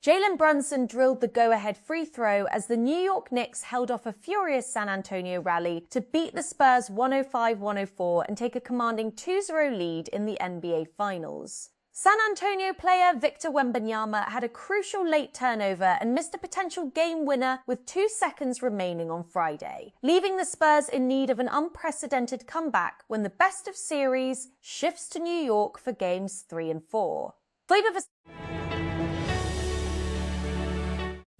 Jalen Brunson drilled the go-ahead free throw as the New York Knicks held off a furious San Antonio rally to beat the Spurs 105-104 and take a commanding 2-0 lead in the NBA Finals. San Antonio player Victor Wembanyama had a crucial late turnover and missed a potential game winner with 2 seconds remaining on Friday, leaving the Spurs in need of an unprecedented comeback when the best of series shifts to New York for games 3 and 4.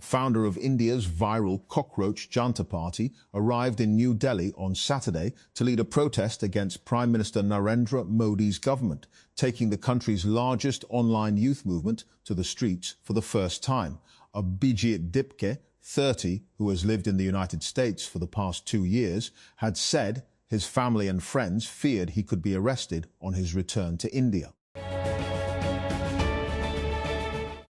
Founder of India's viral cockroach Janta party arrived in New Delhi on Saturday to lead a protest against Prime Minister Narendra Modi's government, taking the country's largest online youth movement to the streets for the first time. Abhijit Dipke, 30, who has lived in the United States for the past 2 years, had said his family and friends feared he could be arrested on his return to India.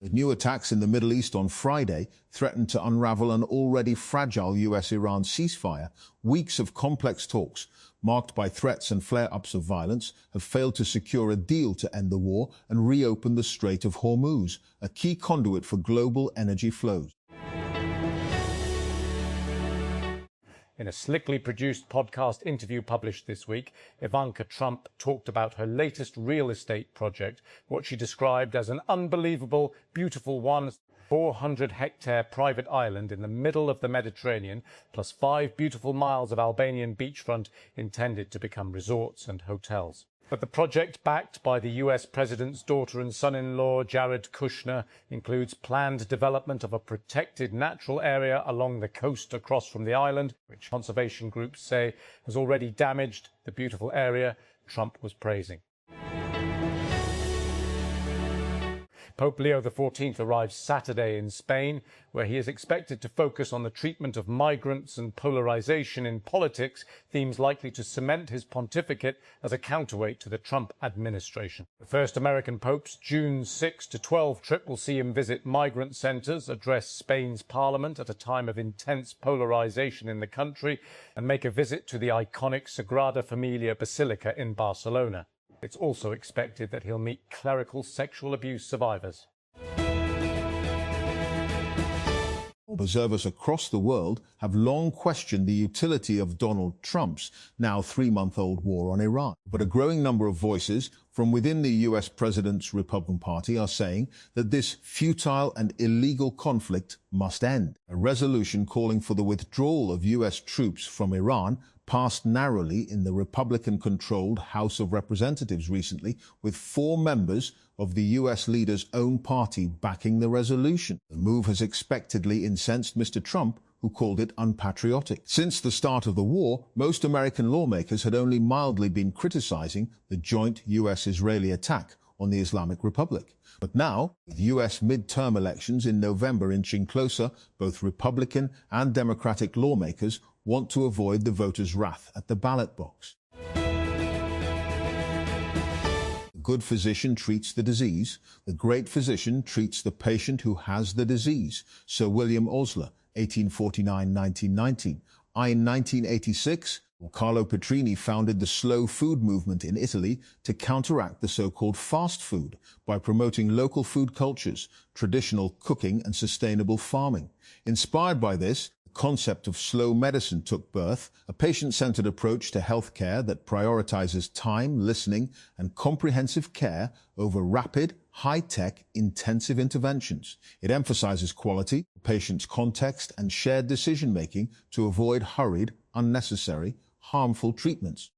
The new attacks in the Middle East on Friday threatened to unravel an already fragile US-Iran ceasefire. Weeks of complex talks, marked by threats and flare-ups of violence, have failed to secure a deal to end the war and reopen the Strait of Hormuz, a key conduit for global energy flows. In a slickly produced podcast interview published this week, Ivanka Trump talked about her latest real estate project, what she described as an unbelievable, beautiful 400-hectare private island in the middle of the Mediterranean, plus 5 beautiful miles of Albanian beachfront intended to become resorts and hotels. But the project, backed by the US president's daughter and son-in-law, Jared Kushner, includes planned development of a protected natural area along the coast across from the island, which conservation groups say has already damaged the beautiful area Trump was praising. Pope Leo XIV arrives Saturday in Spain, where he is expected to focus on the treatment of migrants and polarization in politics, themes likely to cement his pontificate as a counterweight to the Trump administration. The first American Pope's June 6 to 12 trip will see him visit migrant centers, address Spain's parliament at a time of intense polarization in the country, and make a visit to the iconic Sagrada Familia Basilica in Barcelona. It's also expected that he'll meet clerical sexual abuse survivors. Observers across the world have long questioned the utility of Donald Trump's now 3-month-old war on Iran. But a growing number of voices from within the US president's Republican Party are saying that this futile and illegal conflict must end. A resolution calling for the withdrawal of US troops from Iran passed narrowly in the Republican-controlled House of Representatives recently, with 4 members of the US leader's own party backing the resolution. The move has expectedly incensed Mr. Trump, who called it unpatriotic. Since the start of the war, most American lawmakers had only mildly been criticizing the joint US-Israeli attack on the Islamic Republic. But now, with US midterm elections in November inching closer, both Republican and Democratic lawmakers want to avoid the voters' wrath at the ballot box. The good physician treats the disease. The great physician treats the patient who has the disease. Sir William Osler, 1849-1919. In 1986, Carlo Petrini founded the slow food movement in Italy to counteract the so-called fast food by promoting local food cultures, traditional cooking and sustainable farming. Inspired by this, the concept of slow medicine took birth, a patient-centered approach to healthcare that prioritizes time, listening, and comprehensive care over rapid, high-tech, intensive interventions. It emphasizes quality, patient's context, and shared decision-making to avoid hurried, unnecessary, harmful treatments.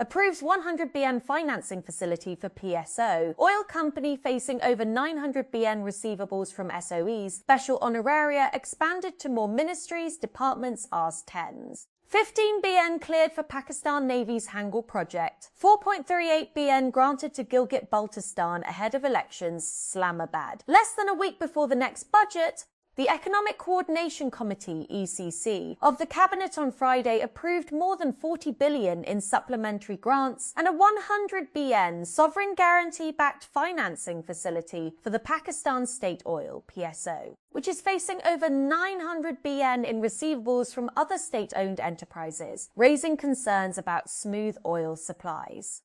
Approves 100 BN financing facility for PSO. Oil company facing over 900 BN receivables from SOEs. Special honoraria expanded to more ministries, departments, Rs 10s. 15 BN cleared for Pakistan Navy's Hangul project. 4.38 BN granted to Gilgit-Baltistan ahead of elections, Islamabad. Less than a week before the next budget, the Economic Coordination Committee, ECC, of the Cabinet on Friday approved more than 40 billion in supplementary grants and a 100 BN sovereign guarantee-backed financing facility for the Pakistan State Oil, PSO, which is facing over 900 BN in receivables from other state-owned enterprises, raising concerns about smooth oil supplies.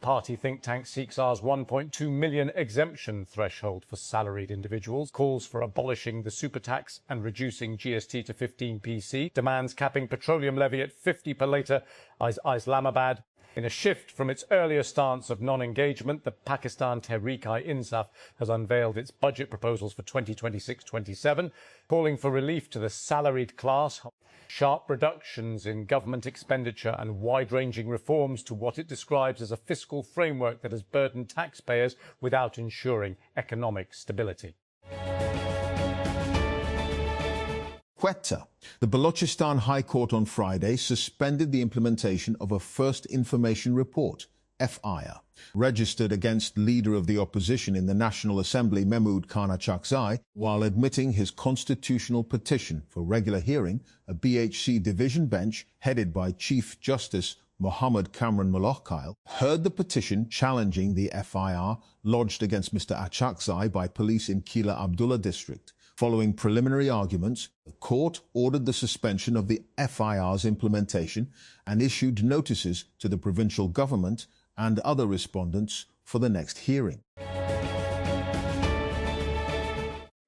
party think tank seeks Rs 1.2 million exemption threshold for salaried individuals, calls for abolishing the super tax and reducing GST to 15%, demands capping petroleum levy at 50 per litre, Islamabad. In a shift from its earlier stance of non-engagement, the Pakistan Tehreek-i-Insaf has unveiled its budget proposals for 2026-27, calling for relief to the salaried class, sharp reductions in government expenditure and wide-ranging reforms to what it describes as a fiscal framework that has burdened taxpayers without ensuring economic stability. Quetta. The Balochistan High Court on Friday suspended the implementation of a First Information Report, FIR, registered against leader of the opposition in the National Assembly, Mehmood Khanachakzai, while admitting his constitutional petition for regular hearing. A BHC division bench headed by Chief Justice Mohammed Kamran Molokhkhail heard the petition challenging the FIR lodged against Mr. Achakzai by police in Kila Abdullah district. Following preliminary arguments, the court ordered the suspension of the FIR's implementation and issued notices to the provincial government and other respondents for the next hearing.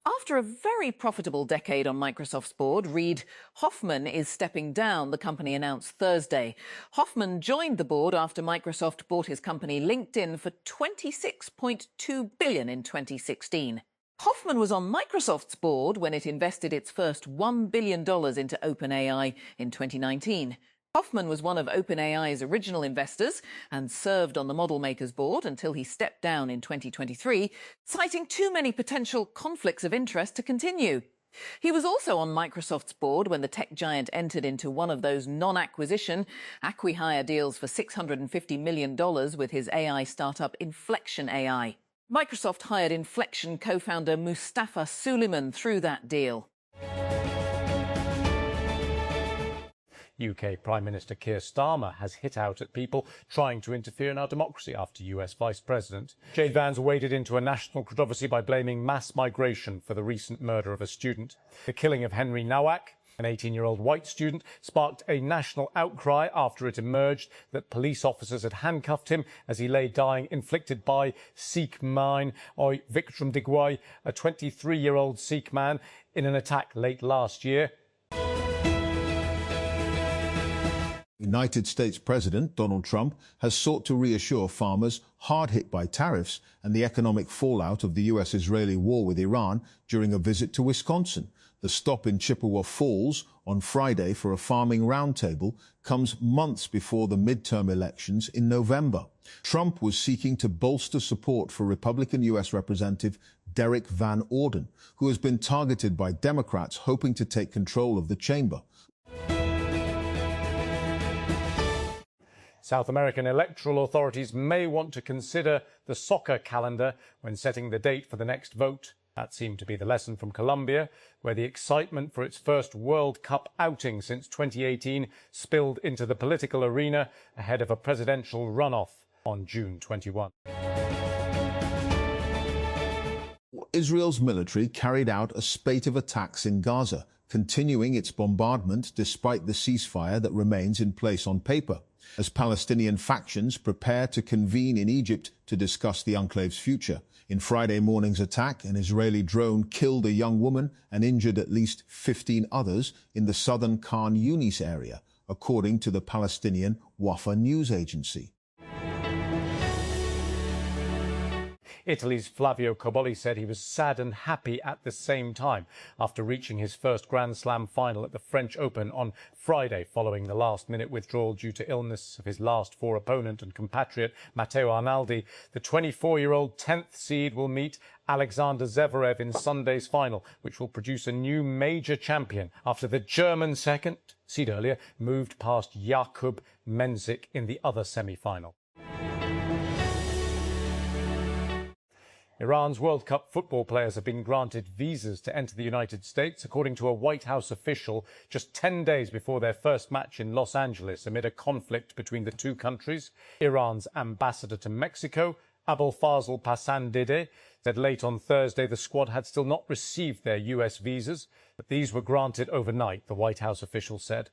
After a very profitable decade on Microsoft's board, Reid Hoffman is stepping down, the company announced Thursday. Hoffman joined the board after Microsoft bought his company LinkedIn for $26.2 billion in 2016. Hoffman was on Microsoft's board when it invested its first $1 billion into OpenAI in 2019. Hoffman was one of OpenAI's original investors and served on the model maker's board until he stepped down in 2023, citing too many potential conflicts of interest to continue. He was also on Microsoft's board when the tech giant entered into one of those non-acquisition, acqui-hire deals for $650 million with his AI startup Inflection AI. Microsoft hired Inflection co-founder Mustafa Suleyman through that deal. UK Prime Minister Keir Starmer has hit out at people trying to interfere in our democracy after US Vice President. Jade Vance waded into a national controversy by blaming mass migration for the recent murder of a student. The killing of Henry Nowak, an 18-year-old white student, sparked a national outcry after it emerged that police officers had handcuffed him as he lay dying, inflicted by Sikh man Oi Vikram Digwai, a 23-year-old Sikh man, in an attack late last year. United States President Donald Trump has sought to reassure farmers hard hit by tariffs and the economic fallout of the US-Israeli war with Iran during a visit to Wisconsin. The stop in Chippewa Falls on Friday for a farming roundtable comes months before the midterm elections in November. Trump was seeking to bolster support for Republican US Representative Derek Van Orden, who has been targeted by Democrats hoping to take control of the chamber. South American electoral authorities may want to consider the soccer calendar when setting the date for the next vote. That seemed to be the lesson from Colombia, where the excitement for its first World Cup outing since 2018 spilled into the political arena ahead of a presidential runoff on June 21. Israel's military carried out a spate of attacks in Gaza, continuing its bombardment despite the ceasefire that remains in place on paper, as Palestinian factions prepare to convene in Egypt to discuss the enclave's future. In Friday morning's attack, an Israeli drone killed a young woman and injured at least 15 others in the southern Khan Yunis area, according to the Palestinian Wafa news agency. Italy's Flavio Cobolli said he was sad and happy at the same time after reaching his first Grand Slam final at the French Open on Friday, following the last-minute withdrawal due to illness of his last four opponent and compatriot Matteo Arnaldi. The 24-year-old 10th seed will meet Alexander Zverev in Sunday's final, which will produce a new major champion after the German second seed earlier moved past Jakub Mensik in the other semi-final. Iran's World Cup football players have been granted visas to enter the United States, according to a White House official, just 10 days before their first match in Los Angeles amid a conflict between the two countries. Iran's ambassador to Mexico, Abolfazl Pasandide, said late on Thursday the squad had still not received their US visas, but these were granted overnight, the White House official said.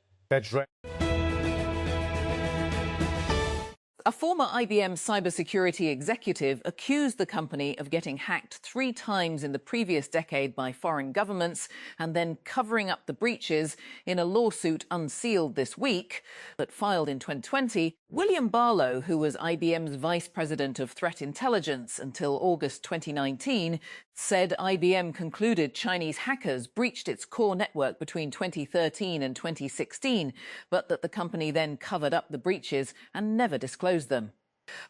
A former IBM cybersecurity executive accused the company of getting hacked 3 times in the previous decade by foreign governments and then covering up the breaches in a lawsuit unsealed this week, but filed in 2020. William Barlow, who was IBM's vice president of threat intelligence until August 2019, said IBM concluded Chinese hackers breached its core network between 2013 and 2016, but that the company then covered up the breaches and never disclosed them.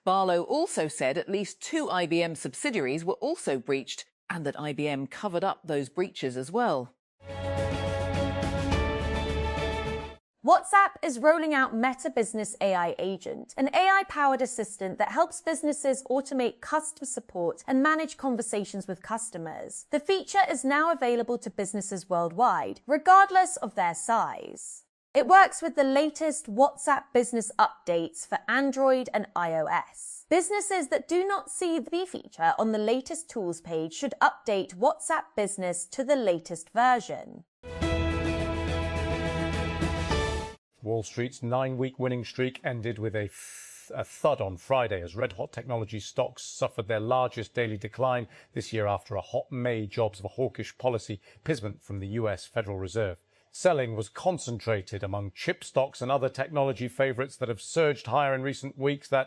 Barlow also said at least 2 IBM subsidiaries were also breached and that IBM covered up those breaches as well. WhatsApp is rolling out Meta Business AI Agent, an AI-powered assistant that helps businesses automate customer support and manage conversations with customers. The feature is now available to businesses worldwide, regardless of their size. It works with the latest WhatsApp business updates for Android and iOS. Businesses that do not see the feature on the latest tools page should update WhatsApp Business to the latest version. Wall Street's 9-week winning streak ended with a thud on Friday as red-hot technology stocks suffered their largest daily decline this year after a hot May jobs of a hawkish policy pisment from the US Federal Reserve. Selling was concentrated among chip stocks and other technology favourites that have surged higher in recent weeks, as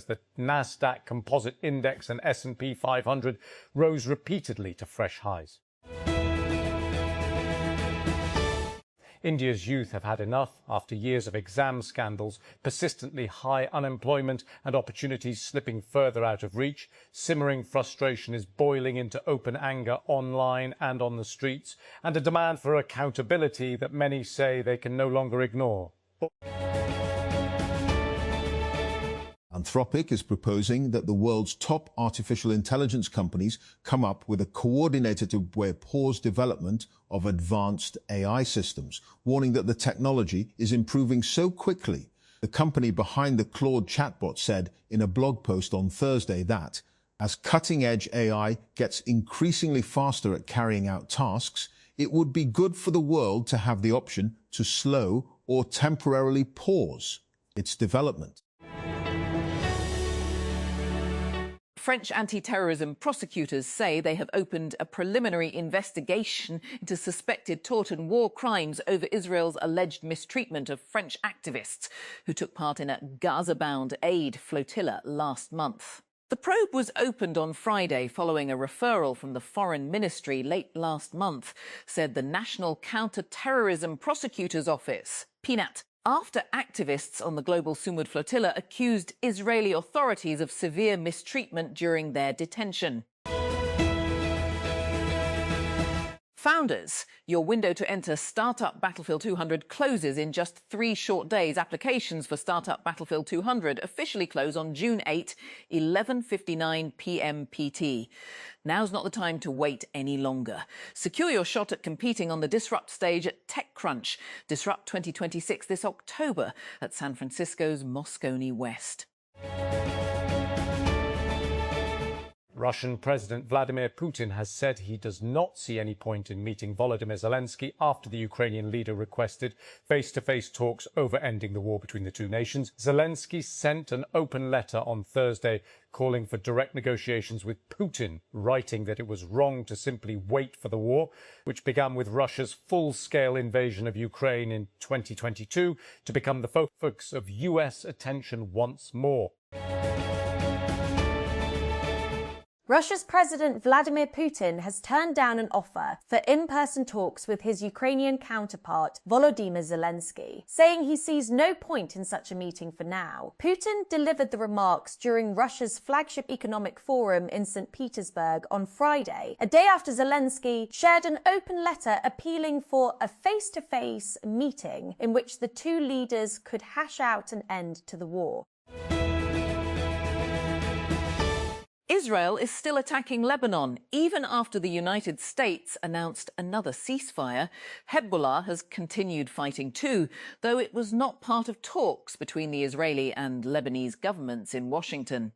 the Nasdaq Composite Index and S&P 500 rose repeatedly to fresh highs. India's youth have had enough after years of exam scandals, persistently high unemployment and opportunities slipping further out of reach. Simmering frustration is boiling into open anger online and on the streets, and a demand for accountability that many say they can no longer ignore. Anthropic is proposing that the world's top artificial intelligence companies come up with a coordinated way to pause development of advanced AI systems, warning that the technology is improving so quickly. The company behind the Claude chatbot said in a blog post on Thursday that, as cutting-edge AI gets increasingly faster at carrying out tasks, it would be good for the world to have the option to slow or temporarily pause its development. French anti-terrorism prosecutors say they have opened a preliminary investigation into suspected tort and war crimes over Israel's alleged mistreatment of French activists who took part in a Gaza-bound aid flotilla last month. The probe was opened on Friday following a referral from the Foreign Ministry late last month, said the National Counter-Terrorism Prosecutor's Office, PNAT, after activists on the global Sumud flotilla accused Israeli authorities of severe mistreatment during their detention. Founders, your window to enter Startup Battlefield 200 closes in just 3 short days. Applications for Startup Battlefield 200 officially close on June 8, 11:59 p.m. PT. Now's not the time to wait any longer. Secure your shot at competing on the Disrupt stage at TechCrunch. Disrupt 2026 this October at San Francisco's Moscone West. Russian President Vladimir Putin has said he does not see any point in meeting Volodymyr Zelensky after the Ukrainian leader requested face-to-face talks over ending the war between the two nations. Zelensky sent an open letter on Thursday calling for direct negotiations with Putin, writing that it was wrong to simply wait for the war, which began with Russia's full-scale invasion of Ukraine in 2022, to become the focus of US attention once more. Russia's President Vladimir Putin has turned down an offer for in-person talks with his Ukrainian counterpart Volodymyr Zelensky, saying he sees no point in such a meeting for now. Putin delivered the remarks during Russia's flagship economic forum in St. Petersburg on Friday, a day after Zelensky shared an open letter appealing for a face-to-face meeting in which the two leaders could hash out an end to the war. Israel is still attacking Lebanon, even after the United States announced another ceasefire. Hezbollah has continued fighting too, though it was not part of talks between the Israeli and Lebanese governments in Washington.